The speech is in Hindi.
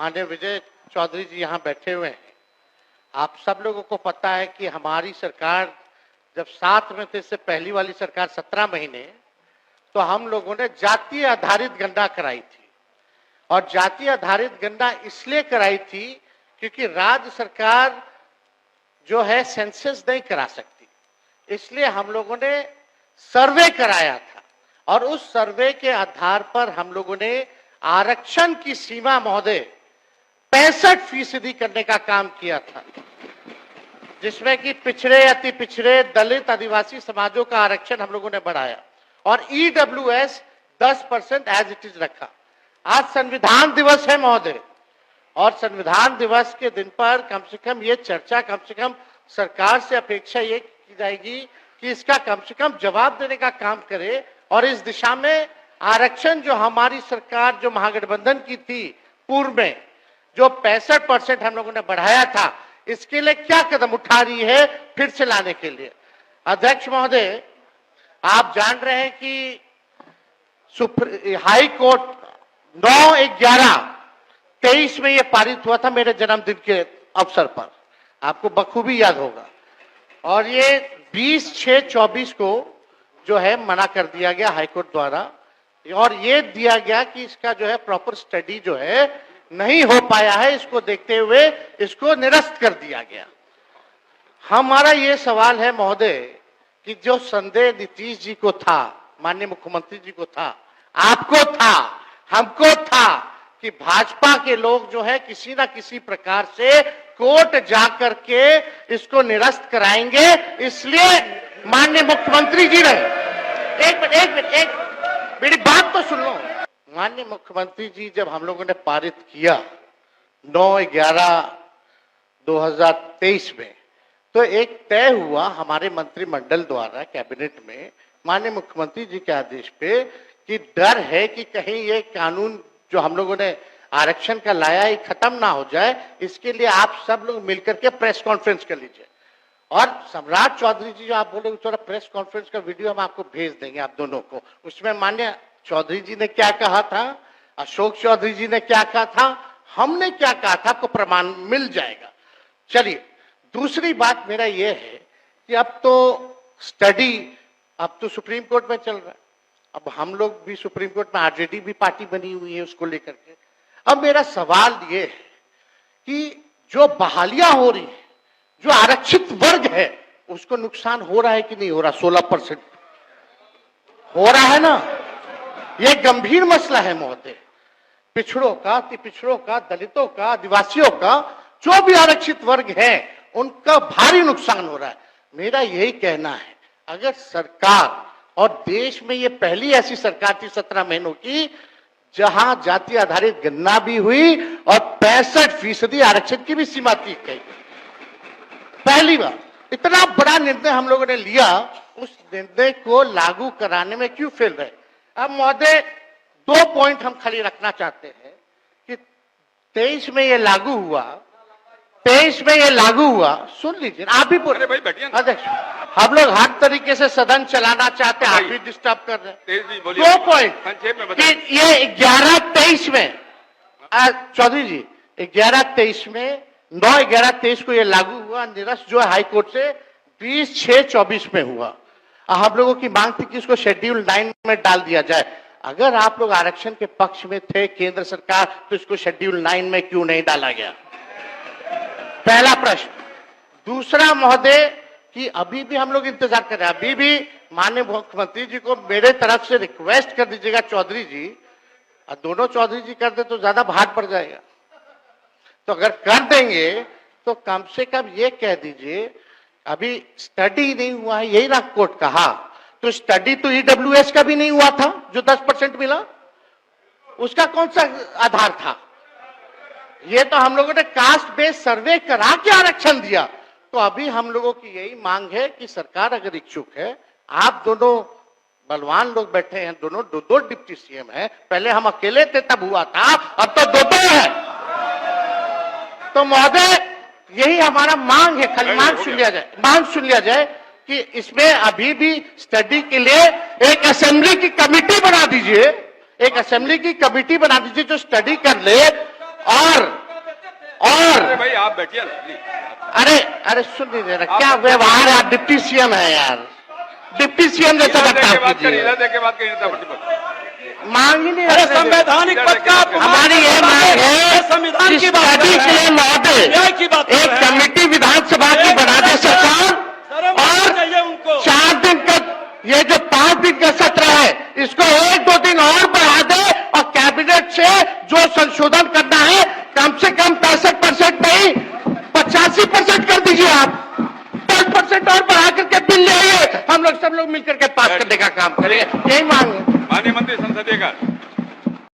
माननीय विजय चौधरी जी यहाँ बैठे हुए हैं। आप सब लोगों को पता है कि हमारी सरकार जब 7 में थे, इससे पहली वाली सरकार 17 महीने, तो हम लोगों ने जातीय आधारित गणना कराई थी। और जातीय आधारित गणना इसलिए कराई थी क्योंकि राज्य सरकार जो है सेंसस नहीं करा सकती, इसलिए हम लोगों ने सर्वे कराया था। और उस सर्वे के आधार पर हम लोगों ने आरक्षण की सीमा महोदय 65% करने का काम किया था, जिसमें कि पिछड़े, अति पिछड़े, दलित, आदिवासी समाजों का आरक्षण हम लोगों ने बढ़ाया और ईडब्ल्यूएस 10% एज इट इज रखा। आज संविधान दिवस है महोदय, और संविधान दिवस के दिन पर कम से कम ये चर्चा, कम से कम सरकार से अपेक्षा ये की जाएगी कि इसका कम से कम जवाब देने का काम करे और इस दिशा में आरक्षण जो हमारी सरकार जो महागठबंधन की थी पूर्व में, जो 65% हम लोगों ने बढ़ाया था, इसके लिए क्या कदम उठा रही है फिर से लाने के लिए। अध्यक्ष महोदय, आप जान रहे हैं कि हाई कोर्ट 9/11/23 में यह पारित हुआ था मेरे जन्मदिन के अवसर पर, आपको बखूबी याद होगा। और ये 20/6/24 को जो है मना कर दिया गया हाईकोर्ट द्वारा, और ये दिया गया कि इसका जो है प्रॉपर स्टडी जो है नहीं हो पाया है, इसको देखते हुए इसको निरस्त कर दिया गया। हमारा ये सवाल है महोदय कि जो संदेह नीतीश जी को था, माननीय मुख्यमंत्री जी को था, आपको था, हमको था कि भाजपा के लोग जो है किसी ना किसी प्रकार से कोर्ट जाकर के इसको निरस्त कराएंगे, इसलिए माननीय मुख्यमंत्री जी ने मेरी बात तो सुन लो। माननीय मुख्यमंत्री जी जब हम लोगों ने पारित किया 9/11/2023 में, तो एक तय हुआ हमारे मंत्रिमंडल द्वारा कैबिनेट में माननीय मुख्यमंत्री जी के आदेश पे कि डर है कि कहीं ये कानून जो हम लोगों ने आरक्षण का लाया है खत्म ना हो जाए, इसके लिए आप सब लोग मिलकर के प्रेस कॉन्फ्रेंस कर लीजिए। और सम्राट चौधरी जी जो आप बोले थोड़ा प्रेस कॉन्फ्रेंस का वीडियो हम आपको भेज देंगे आप दोनों को। उसमें माननीय चौधरी जी ने क्या कहा था, अशोक चौधरी जी ने क्या कहा था, हमने क्या कहा था, आपको प्रमाण मिल जाएगा। चलिए, दूसरी बात मेरा यह है कि अब तो स्टडी अब तो सुप्रीम कोर्ट में चल रहा है, अब हम लोग भी सुप्रीम कोर्ट में आरजेडी भी पार्टी बनी हुई है उसको लेकर के। अब मेरा सवाल ये है कि जो बहालियां हो रही है, जो आरक्षित वर्ग है, उसको नुकसान हो रहा है कि नहीं हो रहा? 16% हो रहा है ना। यह गंभीर मसला है महोदय। पिछड़ों का, अति पिछड़ों का, दलितों का, आदिवासियों का, जो भी आरक्षित वर्ग है, उनका भारी नुकसान हो रहा है। मेरा यही कहना है, अगर सरकार, और देश में ये पहली ऐसी सरकार थी 17 महीनों की जहां जाति आधारित गणना भी हुई और 65% आरक्षण की भी सीमा तय की। पहली बार इतना बड़ा निर्णय हम लोगों ने लिया, उस निर्णय को लागू कराने में क्यों फेल रहे? अब महोदय 2 पॉइंट हम खाली रखना चाहते हैं कि 23 में ये लागू हुआ, 23 में ये लागू हुआ, सुन लीजिए आप भी बोले अध्यक्ष, हम लोग हर तरीके से सदन चलाना चाहते हैं, आप भी डिस्टर्ब कर रहे हैं। 2 पॉइंट कि ये 11/23 में, चौधरी जी 11/23 में 9/11/23 को ये लागू हुआ, निरस्त जो है हाईकोर्ट से 20/6/24 में हुआ। हम लोगों की मांग थी कि इसको शेड्यूल 9 में डाल दिया जाए। अगर आप लोग आरक्षण के पक्ष में थे केंद्र सरकार, तो इसको शेड्यूल 9 में क्यों नहीं डाला गया? पहला प्रश्न। दूसरा महोदय कि अभी भी हम लोग इंतजार कर रहे हैं, अभी भी माननीय मुख्यमंत्री जी को मेरे तरफ से रिक्वेस्ट कर दीजिएगा चौधरी जी, और दोनों चौधरी जी कर दे तो ज्यादा भार पड़ जाएगा, तो अगर कर देंगे तो कम से कम ये कह दीजिए अभी स्टडी नहीं हुआ है, यही ना कोर्ट कहा, तो स्टडी तो ईडब्ल्यूएस का भी नहीं हुआ था जो 10% मिला, उसका कौन सा आधार था? ये तो हम लोगों ने कास्ट बेस्ड सर्वे करा के आरक्षण दिया। तो अभी हम लोगों की यही मांग है कि सरकार अगर इच्छुक है, आप दोनों बलवान लोग बैठे हैं, दोनों दो डिप्टी सीएम हैं, पहले हम अकेले थे तब हुआ था, अब तो दो है। तो महोदय यही हमारा मांग है, खाली मांग सुन लिया जाए कि इसमें अभी भी स्टडी के लिए एक असेंबली की कमेटी बना दीजिए, एक असेंबली की कमेटी बना दीजिए जो स्टडी कर ले और भाई आप बैठिए ना। अरे अरे सुन नहीं दे रहा, क्या व्यवहार है, आप डिप्टी सीएम है यार, डिप्टी सीएम जैसा बर्ताव कीजिए। मांग ही नहीं, अरे संवैधानिक पद का हमारी ये मांग है, संविधान की बात स्टडी के लिए महोदय न्याय की बात एक कमेटी विधानसभा की बना दे सरकार, और चाहिए उनको 4 दिन का ये जो 5 दिन का सत्र है इसको 1-2 दिन और बढ़ा दे, और कैबिनेट से जो संशोधन करना है कम से कम 65% नहीं 85% कर दीजिए आप, 10% और बढ़ा करके बिल ले आइए, हम लोग सब लोग मिलकर के पास करने का काम करेंगे, यही मांग है। माननीय मंत्री संसदीय कार्य।